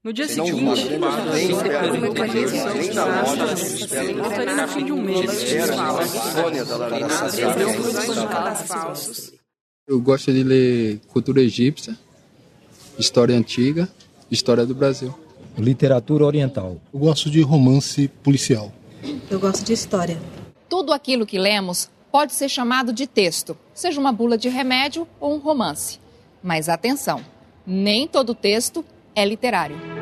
No dia seguinte, no fim de um mês. Eu gosto de ler cultura egípcia, história antiga, história do Brasil. Literatura oriental. Eu gosto de romance policial. Eu gosto de história. Tudo aquilo que lemos pode ser chamado de texto, seja uma bula de remédio ou um romance. Mas atenção, nem todo texto é literário.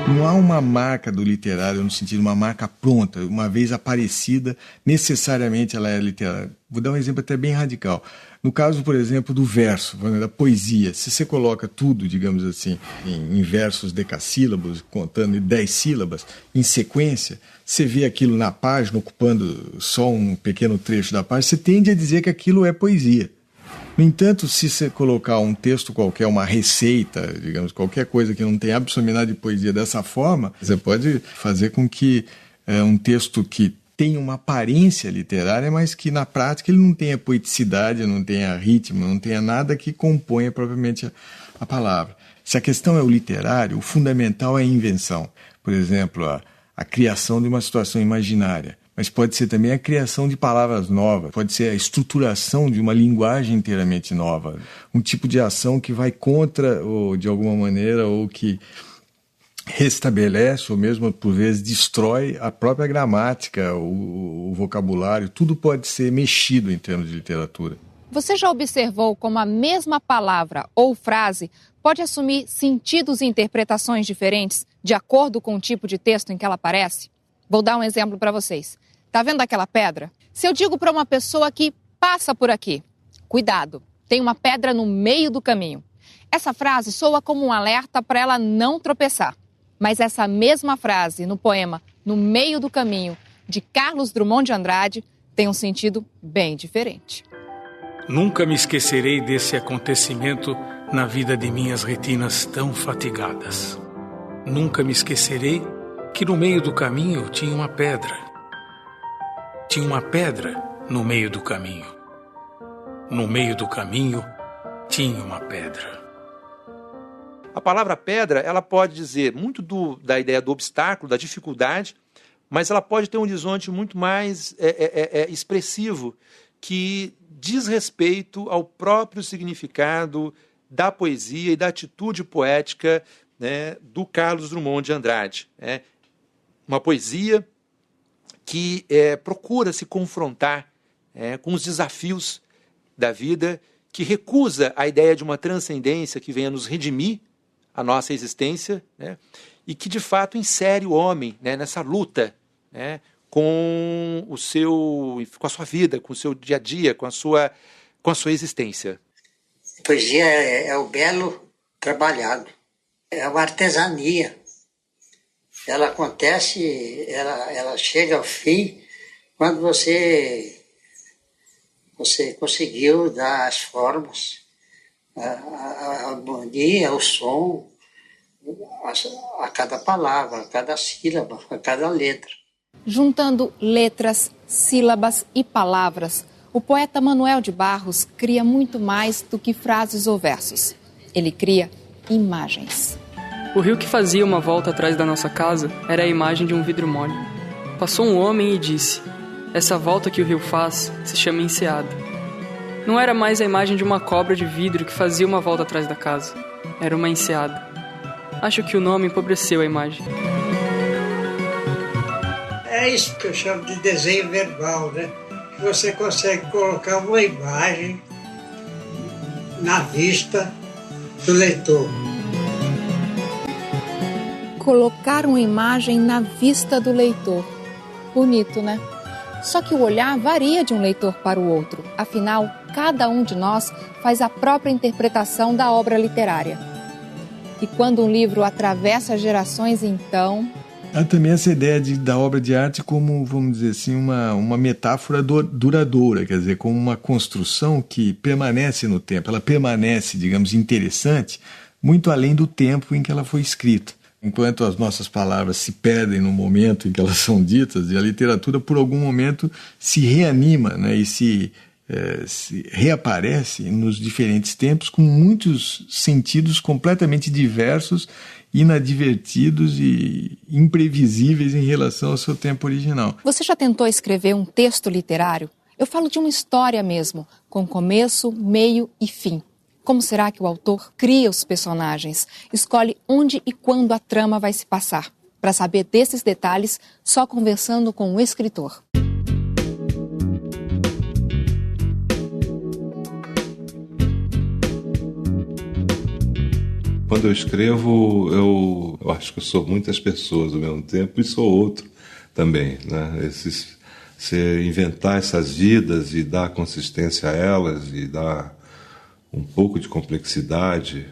Não há uma marca do literário no sentido de uma marca pronta, uma vez aparecida, necessariamente ela é literária. Vou dar um exemplo até bem radical. No caso, por exemplo, do verso, da poesia, se você coloca tudo, digamos assim, em versos decassílabos, contando 10 sílabas, em sequência, você vê aquilo na página, ocupando só um pequeno trecho da página, você tende a dizer que aquilo é poesia. No entanto, se você colocar um texto qualquer, uma receita, digamos, qualquer coisa que não tenha absolutamente nada de poesia dessa forma, você pode fazer com que um texto que tenha uma aparência literária, mas que na prática ele não tenha poeticidade, não tenha ritmo, não tenha nada que componha propriamente a palavra. Se a questão é o literário, o fundamental é a invenção. Por exemplo, a criação de uma situação imaginária. Mas pode ser também a criação de palavras novas, pode ser a estruturação de uma linguagem inteiramente nova, um tipo de ação que vai contra, ou de alguma maneira, ou que restabelece, ou mesmo por vezes destrói a própria gramática, o vocabulário, tudo pode ser mexido em termos de literatura. Você já observou como a mesma palavra ou frase pode assumir sentidos e interpretações diferentes de acordo com o tipo de texto em que ela aparece? Vou dar um exemplo para vocês. Tá vendo aquela pedra? Se eu digo para uma pessoa que passa por aqui, cuidado, tem uma pedra no meio do caminho. Essa frase soa como um alerta para ela não tropeçar. Mas essa mesma frase no poema No Meio do Caminho, de Carlos Drummond de Andrade, tem um sentido bem diferente. Nunca me esquecerei desse acontecimento na vida de minhas retinas tão fatigadas. Nunca me esquecerei que no meio do caminho tinha uma pedra. Tinha uma pedra no meio do caminho. No meio do caminho tinha uma pedra. A palavra pedra, ela pode dizer muito da ideia do obstáculo, da dificuldade, mas ela pode ter um horizonte muito mais expressivo, que diz respeito ao próprio significado da poesia e da atitude poética, né, do Carlos Drummond de Andrade. Né? Uma poesia que procura se confrontar com os desafios da vida, que recusa a ideia de uma transcendência que venha nos redimir a nossa existência, né? E que, de fato, insere o homem, né, nessa luta, né, com a sua vida, com o seu dia a dia, com a sua existência. Poesia é o belo trabalhado, é uma artesania. Ela acontece, ela chega ao fim quando você conseguiu dar as formas, a harmonia, o som, a cada palavra, a cada sílaba, a cada letra. Juntando letras, sílabas e palavras, o poeta Manuel de Barros cria muito mais do que frases ou versos. Ele cria imagens. O rio que fazia uma volta atrás da nossa casa era a imagem de um vidro mole. Passou um homem e disse: essa volta que o rio faz se chama enseada. Não era mais a imagem de uma cobra de vidro que fazia uma volta atrás da casa. Era uma enseada. Acho que o nome empobreceu a imagem. É isso que eu chamo de desenho verbal, né? Que você consegue colocar uma imagem na vista do leitor. Colocar uma imagem na vista do leitor. Bonito, né? Só que o olhar varia de um leitor para o outro. Afinal, cada um de nós faz a própria interpretação da obra literária. E quando um livro atravessa gerações, então... Há também essa ideia da obra de arte como, vamos dizer assim, uma metáfora duradoura, quer dizer, como uma construção que permanece no tempo. Ela permanece, digamos, interessante, muito além do tempo em que ela foi escrita. Enquanto as nossas palavras se perdem no momento em que elas são ditas, e a literatura, por algum momento, se reanima, né, e se reaparece nos diferentes tempos com muitos sentidos completamente diversos, inadvertidos e imprevisíveis em relação ao seu tempo original. Você já tentou escrever um texto literário? Eu falo de uma história mesmo, com começo, meio e fim. Como será que o autor cria os personagens? Escolhe onde e quando a trama vai se passar? Para saber desses detalhes, só conversando com o escritor. Quando eu escrevo, eu acho que eu sou muitas pessoas ao mesmo tempo e sou outro também, né? Você inventar essas vidas e dar consistência a elas e dar um pouco de complexidade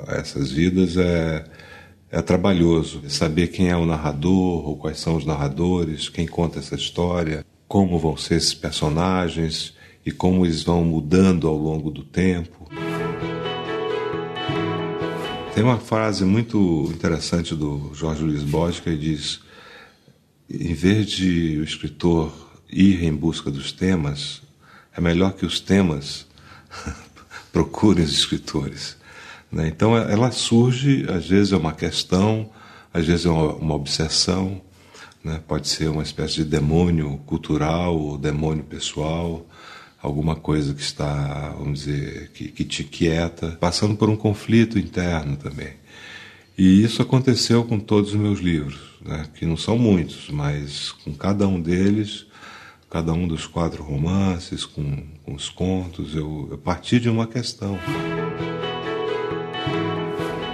a essas vidas é trabalhoso. Saber quem é o narrador ou quais são os narradores, quem conta essa história, como vão ser esses personagens e como eles vão mudando ao longo do tempo. Tem uma frase muito interessante do Jorge Luiz Borges que ele diz: em vez de o escritor ir em busca dos temas, é melhor que os temas procurem os escritores. Então ela surge, às vezes é uma questão, às vezes é uma obsessão, né? Pode ser uma espécie de demônio cultural ou demônio pessoal, alguma coisa que está, vamos dizer, que te quieta, passando por um conflito interno também. E isso aconteceu com todos os meus livros, né? Que não são muitos, mas com cada um deles, cada um dos 4 romances, com os contos, eu parti de uma questão.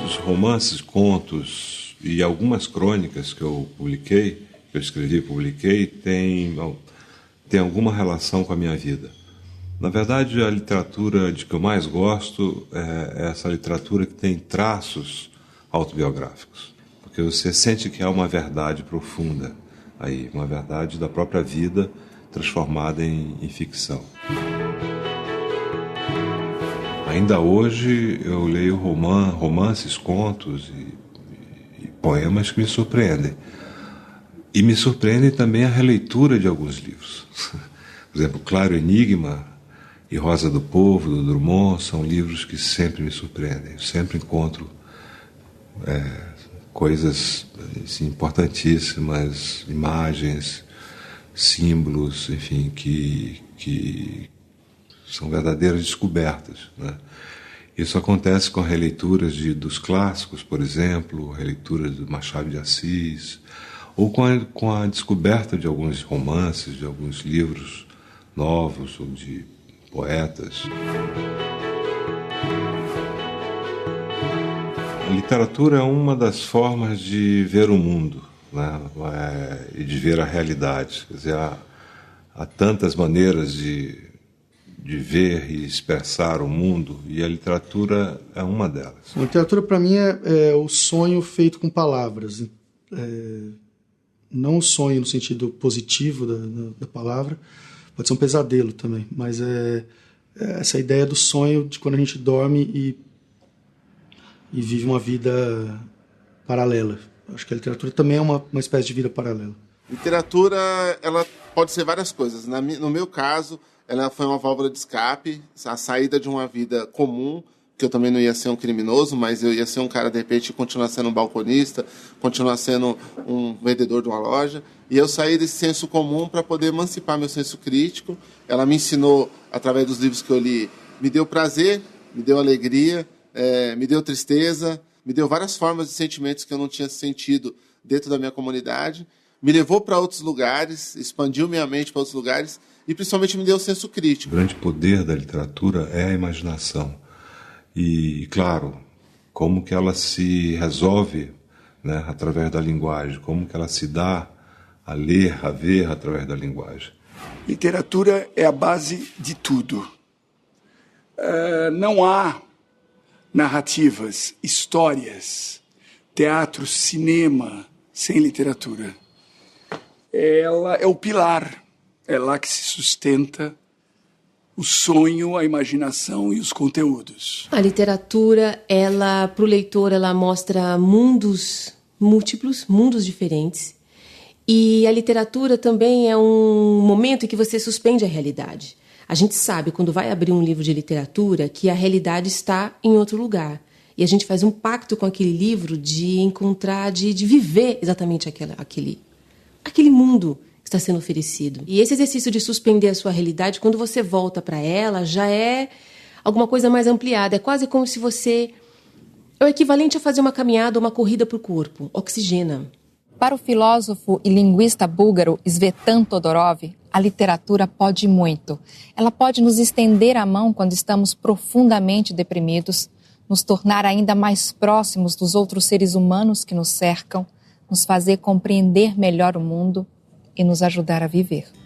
Dos romances, contos e algumas crônicas que eu publiquei, que eu escrevi e publiquei, tem alguma relação com a minha vida. Na verdade, a literatura de que eu mais gosto é essa literatura que tem traços autobiográficos. Porque você sente que há uma verdade profunda aí, uma verdade da própria vida transformada em ficção. Ainda hoje eu leio romances, contos e poemas que me surpreendem. E me surpreende também a releitura de alguns livros. Por exemplo, Claro Enigma e Rosa do Povo, do Drummond, são livros que sempre me surpreendem. Eu sempre encontro coisas assim, importantíssimas, imagens, símbolos, enfim, que são verdadeiras descobertas, né? Isso acontece com releituras dos clássicos, por exemplo, releituras do Machado de Assis, ou com a descoberta de alguns romances, de alguns livros novos, ou de poetas. A literatura é uma das formas de ver o mundo, né? E de ver a realidade. Quer dizer, há tantas maneiras de ver e expressar o mundo, e a literatura é uma delas. A literatura, para mim, é o sonho feito com palavras. Não o sonho no sentido positivo da palavra, pode ser um pesadelo também, mas é essa ideia do sonho de quando a gente dorme e vive uma vida paralela. Acho que a literatura também é uma espécie de vida paralela. Literatura, ela pode ser várias coisas. No meu caso, ela foi uma válvula de escape, a saída de uma vida comum, que eu também não ia ser um criminoso, mas eu ia ser um cara, de repente, continuar sendo um balconista, continuar sendo um vendedor de uma loja. E eu saí desse senso comum para poder emancipar meu senso crítico. Ela me ensinou, através dos livros que eu li, me deu prazer, me deu alegria, me deu tristeza, me deu várias formas de sentimentos que eu não tinha sentido dentro da minha comunidade, me levou para outros lugares, expandiu minha mente para outros lugares e principalmente me deu o senso crítico. O grande poder da literatura é a imaginação. E, claro, como que ela se resolve, né, através da linguagem, como que ela se dá a ler, a ver através da linguagem. Literatura é a base de tudo. Não há narrativas, histórias, teatro, cinema sem literatura. Ela é o pilar, é lá que se sustenta o sonho, a imaginação e os conteúdos. A literatura, para o leitor, ela mostra mundos múltiplos, mundos diferentes. E a literatura também é um momento em que você suspende a realidade. A gente sabe, quando vai abrir um livro de literatura, que a realidade está em outro lugar. E a gente faz um pacto com aquele livro de encontrar, de viver exatamente aquele mundo que está sendo oferecido. E esse exercício de suspender a sua realidade, quando você volta para ela, já é alguma coisa mais ampliada. É quase como se você... É o equivalente a fazer uma caminhada ou uma corrida para o corpo. Oxigena. Para o filósofo e linguista búlgaro Svetan Todorov, a literatura pode muito. Ela pode nos estender a mão quando estamos profundamente deprimidos, nos tornar ainda mais próximos dos outros seres humanos que nos cercam, nos fazer compreender melhor o mundo e nos ajudar a viver.